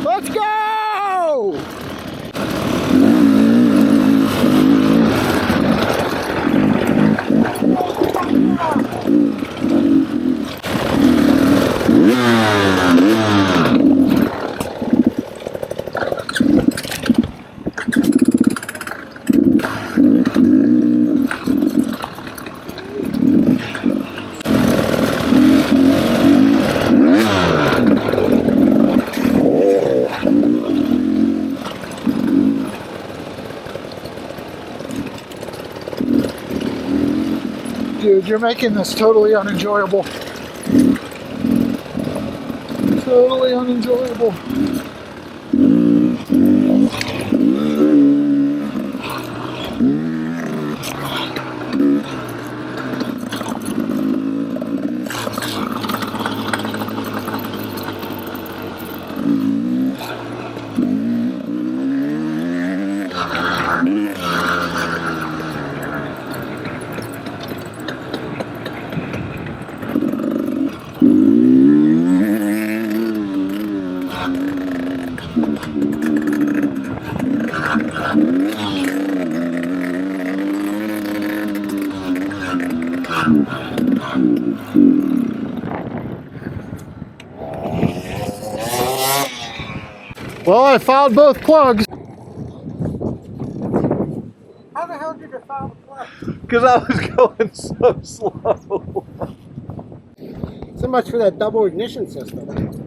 Let's go! Dude, you're making this totally unenjoyable. Totally unenjoyable. Well, I fouled both plugs. How the hell did you foul the plug? Because I was going so slow. So much for that double ignition system.